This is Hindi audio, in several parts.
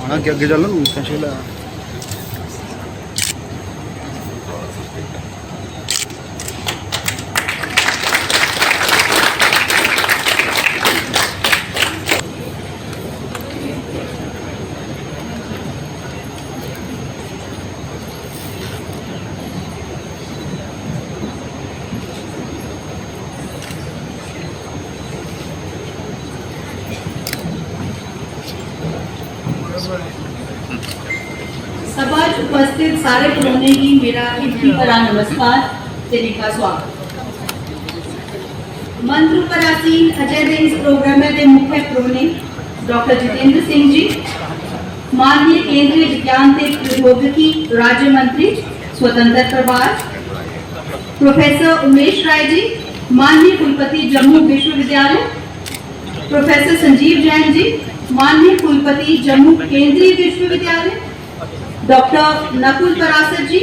आगे चलो पेंसिल सभा उपस्थित सारे प्रोने की मेरा इनकी परा नमस्कार देने का स्वागत। मंत्र पर आसीन अजय दे इस प्रोग्राम के मुख्य प्रोने डॉक्टर जितेंद्र सिंह जी, माननीय केंद्रीय विज्ञान ते प्रौद्योगिकी राज्य मंत्री स्वतंत्र प्रभार, प्रोफेसर उमेश राय जी, माननीय कुलपति जम्मू विश्वविद्यालय, प्रोफेसर संजीव जैन जी, माननीय कुलपति जम्मू केंद्रीय विश्वविद्यालय, डॉक्टर नकुल परासर जी,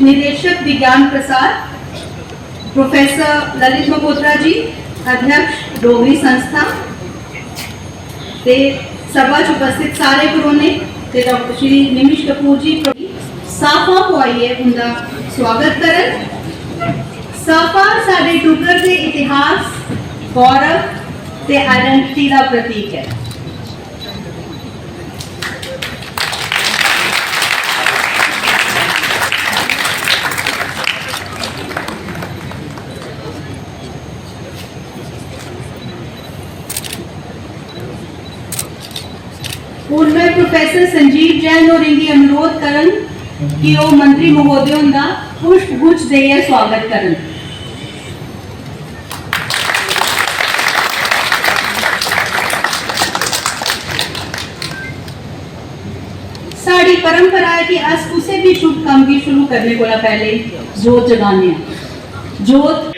निदेशक विज्ञान प्रसार, प्रोफेसर ललित मगोत्रा जी, अध्यक्ष डोगरी संस्था, ते सभा उपस्थित सारे गुरुने ते डॉक्टर श्री निमिष कपूर जी साफा को आइए उनका स्वागत करें। साफा साडे डुग्गर के इतिहास, गौरव ते आइडेंटिटी का प्रतीक है। उनमें प्रोफेसर संजीव जैन और इनकी अनुरोध करन कि वो मंत्री महोदयों का पुष्प गुच्छ देकर स्वागत करन। साड़ी परंपरा है कि अस उसे भी शुभ काम की शुरू करने को पहले जोत जगाने जोत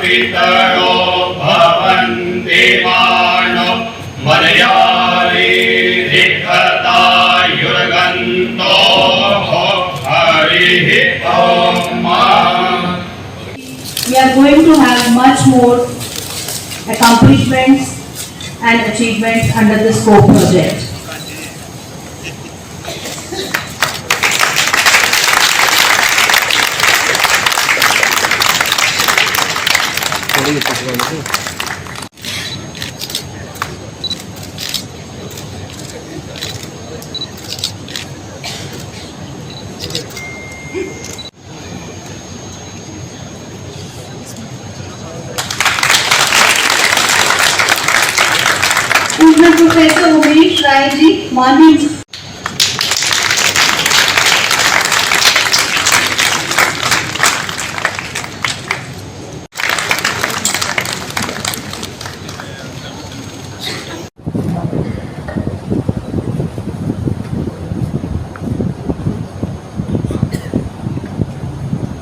पितरो भवन्ति मानो मलयाली रिक्ता युर्गन्तो हरिः ओम। We are going to have much more accomplishments and achievements under this SCOPE project. Professor Umesh Rai ji, माननीय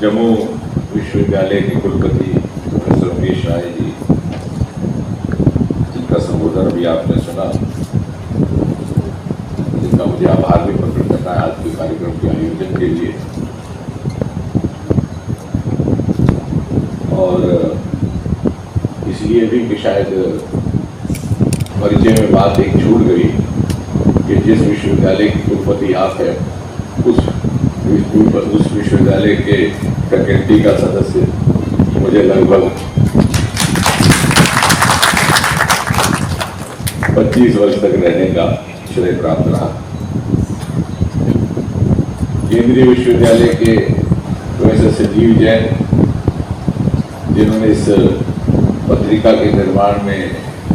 जम्मू विश्वविद्यालय के कुलपति प्रोफेसर उमेश राय जी, जिनका संबोधन अभी आपने सुना, जिनका मुझे आभार भी प्रकट करना है आज के कार्यक्रम के आयोजन के लिए। और इसलिए भी कि शायद परिचय में बात एक छूट गई कि जिस विश्वविद्यालय की कुलपति आप है उस विश्वविद्यालय के फैकल्टी का सदस्य मुझे लगभग 25 वर्ष तक रहने का श्रेय प्राप्त रहा। केंद्रीय विश्वविद्यालय के प्रोफेसर संजीव जैन, जिन्होंने इस पत्रिका के निर्माण में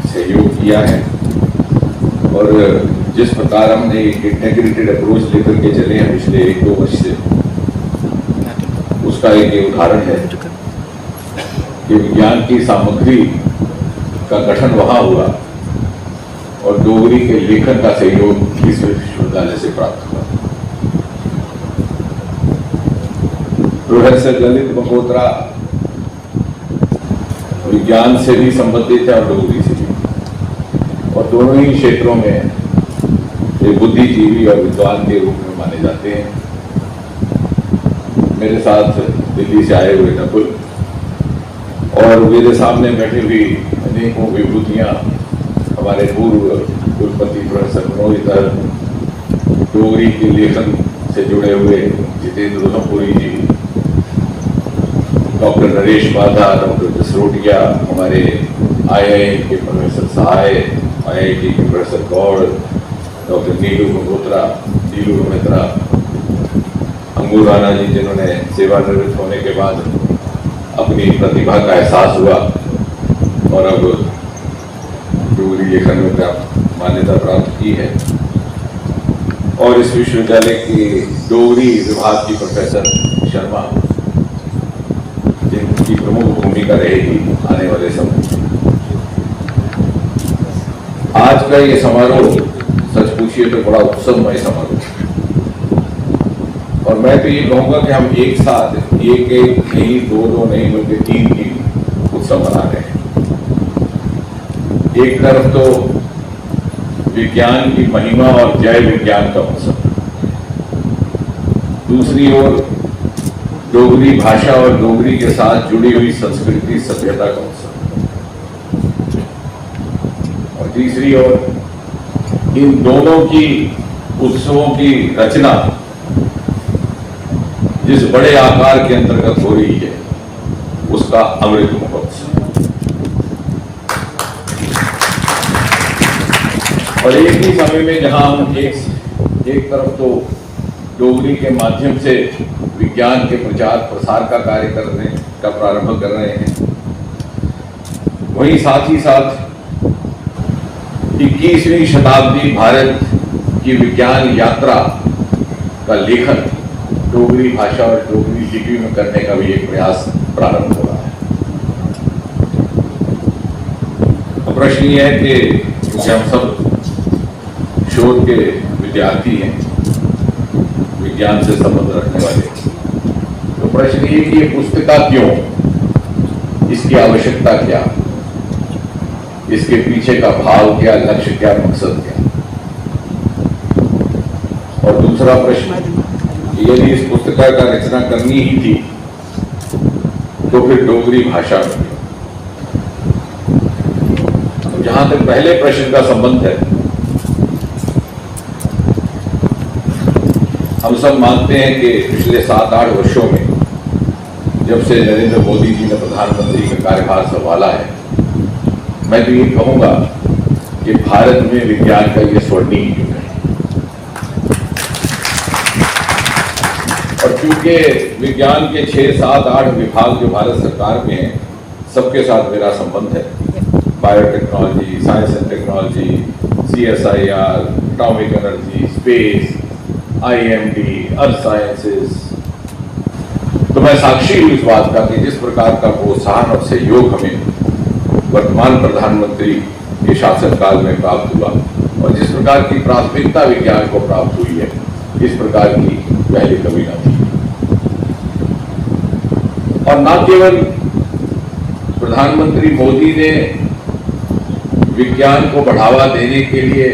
सहयोग किया है और जिस प्रकार हमने एक इंटीग्रेटेड अप्रोच लेकर के चले हैं पिछले 1-2 वर्ष से, उसका एक उदाहरण है कि विज्ञान की सामग्री का गठन वहां हुआ और डोगरी के लेखन का सहयोग इस विश्वविद्यालय से प्राप्त हुआ। प्रोफेसर ललित मगोत्रा विज्ञान से भी संबंधित है और डोगरी से भी, और दोनों ही क्षेत्रों में एक बुद्धिजीवी और विद्वान के रूप में माने जाते हैं। मेरे साथ दिल्ली से आए हुए नकुल और मेरे सामने बैठी हुई अनेकों विभूतियां, हमारे पूर्व कुलपति प्रोफेसर मनोज दर, डोगरी के लेखन से जुड़े हुए जितेंद्र उधमपुरी जी, डॉक्टर नरेश बाधा, डॉक्टर जसरोटिया, हमारे IIM के प्रोफेसर सहाय, IIT के प्रोफेसर गौड़, डॉक्टर नीलू गंगोत्रा, नीलू मित्रा, अंगूर राणा जी, जिन्होंने सेवानिवृत्त होने के बाद अपनी प्रतिभा का एहसास हुआ और अब डोगरी लेखन में मान्यता प्राप्त की है, और इस विश्वविद्यालय की डोगरी विभाग की प्रोफेसर शर्मा, जिनकी प्रमुख भूमिका रहेगी आने वाले समय। आज का ये समारोह सच पूछिए तो बड़ा उत्सवमय समारोह, और मैं तो ये कहूंगा कि हम एक साथ एक नहीं, दो नहीं, बल्कि तीन उत्सव मना रहे हैं। एक तरफ तो विज्ञान की महिमा और जय विज्ञान का उत्सव, दूसरी ओर डोगरी भाषा और डोगरी के साथ जुड़ी हुई संस्कृति सभ्यता का उत्सव, और तीसरी ओर इन दोनों की उत्सवों की रचना जिस बड़े आकार के अंतर्गत हो रही है उसका अमृत महोत्सव। और एक ही समय में जहां हम एक तरफ तो डोगरी के माध्यम से विज्ञान के प्रचार प्रसार का कार्य करने का प्रारंभ कर रहे हैं, वहीं साथ ही साथ 21वीं शताब्दी भारत की विज्ञान यात्रा का लेखन डोगरी भाषा और डोगरी लिपि में करने का भी एक प्रयास प्रारंभ हो रहा है। अब प्रश्न ये है कि क्योंकि हम सब शोध के विद्यार्थी हैं, विज्ञान से संबंध रखने वाले, तो प्रश्न ये कि ये पुस्तिका क्यों, इसकी आवश्यकता क्या, इसके पीछे का भाव क्या, लक्ष्य क्या, मकसद क्या। और दूसरा प्रश्न, यदि इस पुस्तिका का रचना करनी ही थी तो फिर डोगरी भाषा में। तो जहां तक पहले प्रश्न का संबंध है, हम सब मानते हैं कि पिछले 7-8 वर्षों में जब से नरेंद्र मोदी जी ने प्रधानमंत्री का कार्यभार संभाला है, मैं तो ये कहूंगा कि भारत में विज्ञान का ये स्वर्णिम युग है। और क्योंकि विज्ञान के 6-7-8 विभाग जो भारत सरकार में हैं, सबके साथ मेरा संबंध है, biotechnology, science and technology, CSIR, atomic energy, space, IMD, earth sciences, तो मैं साक्षी हूं इस बात का कि जिस प्रकार का प्रोत्साहन और सहयोग हमें वर्तमान प्रधानमंत्री के शासनकाल में प्राप्त हुआ और जिस प्रकार की प्राथमिकता विज्ञान को प्राप्त हुई है, इस प्रकार की पहले कभी न थी। और न केवल प्रधानमंत्री मोदी ने विज्ञान को बढ़ावा देने के लिए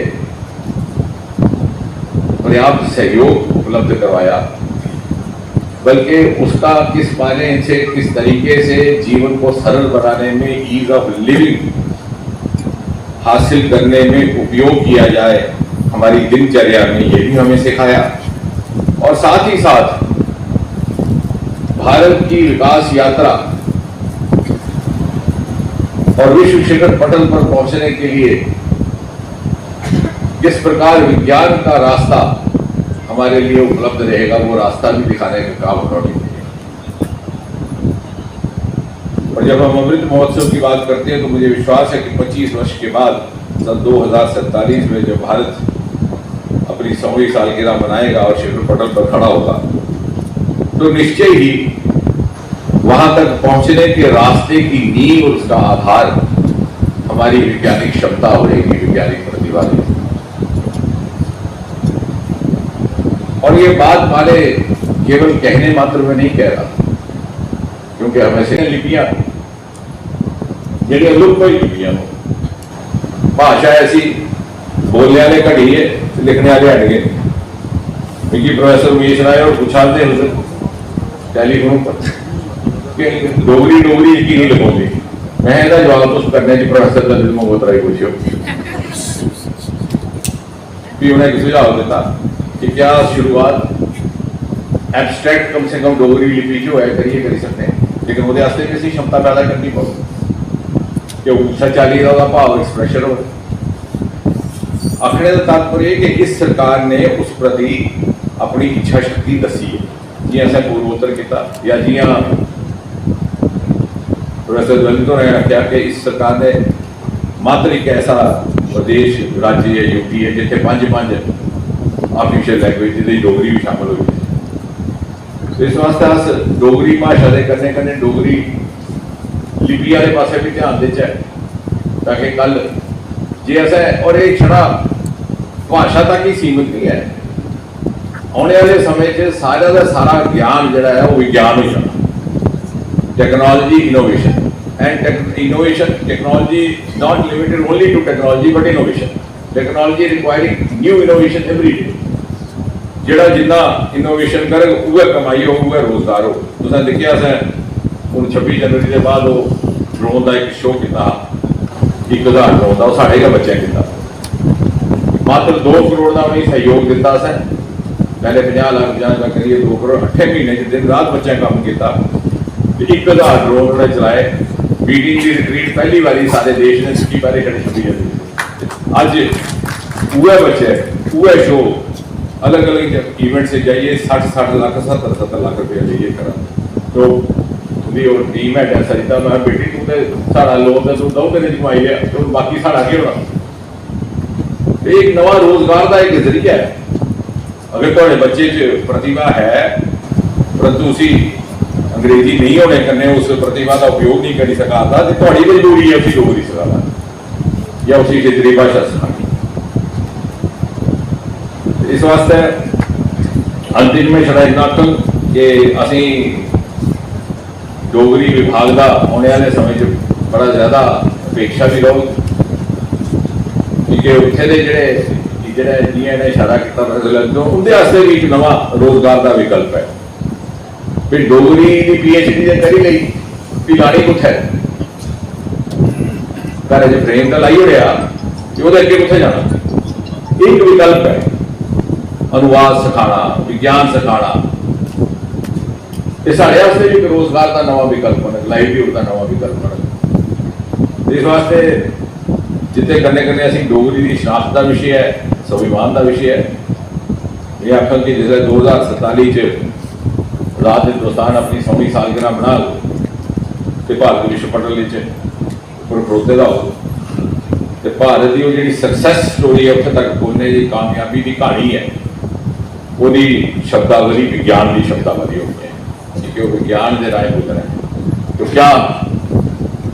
पर्याप्त सहयोग उपलब्ध करवाया, बल्कि उसका किस माने से, किस तरीके से जीवन को सरल बनाने में, ईज ऑफ लिविंग हासिल करने में उपयोग किया जाए हमारी दिनचर्या में, ये भी हमें सिखाया। और साथ ही साथ भारत की विकास यात्रा और विश्व शिखर पटल पर पहुंचने के लिए किस प्रकार विज्ञान का रास्ता हमारे लिए उपलब्ध रहेगा, वो रास्ता भी दिखाने का काम उन्होंने किया। और जब हम अमृत महोत्सव की बात करते हैं तो मुझे विश्वास है कि 25 वर्ष के बाद सन 2047 में जब भारत अपनी 100वीं सालगिरह मनाएगा और शिखर पटल पर खड़ा होगा, तो निश्चय ही वहां तक पहुंचने के रास्ते की नींव और उसका आधार हमारी वैज्ञानिक क्षमता होगी, वैज्ञानिक प्रतिभा होगी। और ये बात मारे केवल कहने मात्र में नहीं कह रहा, क्योंकि हमें से लिपियां ਜਿਹੜੀਆਂ ਲੁਕ ਹੋਈ ਚੁੱਕੀਆਂ ਨੇ। ਭਾਸ਼ਾ ਐਸੀ बोलने वाले घटी है, लिखने वाले हटके। क्योंकि प्रोफेसर उमेश राय और पूछाते हैं टेलीफोन पर कि डोगरी डोगरी की नहीं लिखोगे। मैं इसका जवाब तो करने की प्रोफेसर ललित मल्होत्रा ही पूछो कि उन्हें एक सुझाव दिता कि क्या शुरुआत एब्स्ट्रैक्ट कम से कम डोगरी लिपि जो है करिए कर सकते हैं, लेकिन वो भी किसी क्षमता पैदा करनी पड़े कि ऊंचा चाली का भाव एक्सप्रैशन हो। आखने का तात्पर्य कि इस सरकार ने उस प्रति अपनी इच्छा शक्ति दसी है, जियां असें पूर्वोत्तर किया या जियां प्रोफेसर ललित ने आख्या कि इस सरकार ने मात्र एक ऐसा प्रदेश राज्य या यूपी है जिथे 5 ऑफिशियल लैंग्वेज डोगरी भी शामिल हुई है। तो इस वास्ते अस डोगरी भाषा के कन्ने कन्ने डोगरी लिपि वाले पासे भी ध्यान देचै ताकि कल जे असें और एक छड़ा भाषा तक ही सीमित नहीं है, आने वाले समय च सारा का सारा ज्ञान जिहड़ा है वो विज्ञान हो जाना। Technology innovation and innovation technology not limited only to technology but innovation. Technology requiring new innovation every day. जिहड़ा जिन्ना इनोवेशन करे उहे कमाई हो, उहे रोजगार हो। तुसें देखिया असें हुण 26 जनवरी के बाद वो ड्रोन का एक शो किया 1000 ड्रोन का, वो साढ़े का बच्चा किया। मात्र 2 करोड़ का उन्हें सहयोग दिता। पहले 50 लाख 50 लाख करिए 2 करोड़ 8 महीने दिन रात बच्चा काम किया। 1000 ड्रोन उन्होंने चलाए। मीटिंग की रिट्रीट पहली बारी सारे देश ने सिक्की बारे खड़े 26 जनवरी। अज उहे बच्चे उहे शो अलग अलग इवेंट से जाइए 60 लाख 70 लाख रुपया जाइए करा। तो और टीम है सरिता मैं बेटी तू तो साड़ा लोन तू दो तेरे कमाई लिया तो बाकी साड़ा के होना। एक नवा रोजगार का एक जरिया है। अगर थोड़े बच्चे च प्रतिभा है परंतु उसी अंग्रेजी नहीं होने करने उस प्रतिभा का उपयोग नहीं कर सका तो थोड़ी मजबूरी है उसी डोगरी सिखाना या उसी क्षेत्रीय भाषा सिखानी। इस वास्ते अंतिम में छड़ा इतना आखन कि असी डोगरी विभाग का आने वाले समय बड़ा ज्यादा अपेक्षा भी रहो क्योंकि उत्थे दे जिहड़े जियां ने इशारा किया उनके वास्ते भी एक नवा रोजगार का विकल्प है। फिर डोगरी की PhD ने करी ली भी लानी कुत्थे घर च फ्रेम तो लाई होया कि वो अगे कुत्थे जाना। एक विकल्प है अनुवाद सिखाना, विज्ञान सिखाना। साढ़े वास्ते भी रोजगार का नवा विकल्प बने, लाइवलीहुड का नवा विकल्प बने। इस वास्ते जिते कन्ने कन्ने असीं डोगरी की शनाख्त का विषय है, स्वाभिमान का विषय है। ये आखन कि जिसले 2047 आजाद हिंदुस्तान अपनी 100वीं सालगिरह मना तो भारत विश्व पटल उपर खड़ोते का हो तो भारत की जी सक्सैस स्टोरी है उत्थे तक पहुंचने की कामयाबी की कहानी है वो शब्दावली विज्ञान की शब्दावली होगी है क्योंकि वो विज्ञान के राय होता है। तो क्या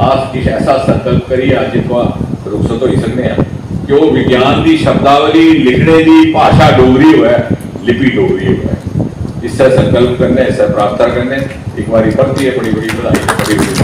आप किस ऐसा संकल्प करिए आज जितना रुखसत हो सकते हैं कि वो विज्ञान की शब्दावली लिखने की भाषा डोगरी हो है, लिपि डोगरी हो है। इससे संकल्प करने, इससे प्रार्थना करने एक बार बढ़ती है। बड़ी बड़ी बधाई, बड़ी बड़ी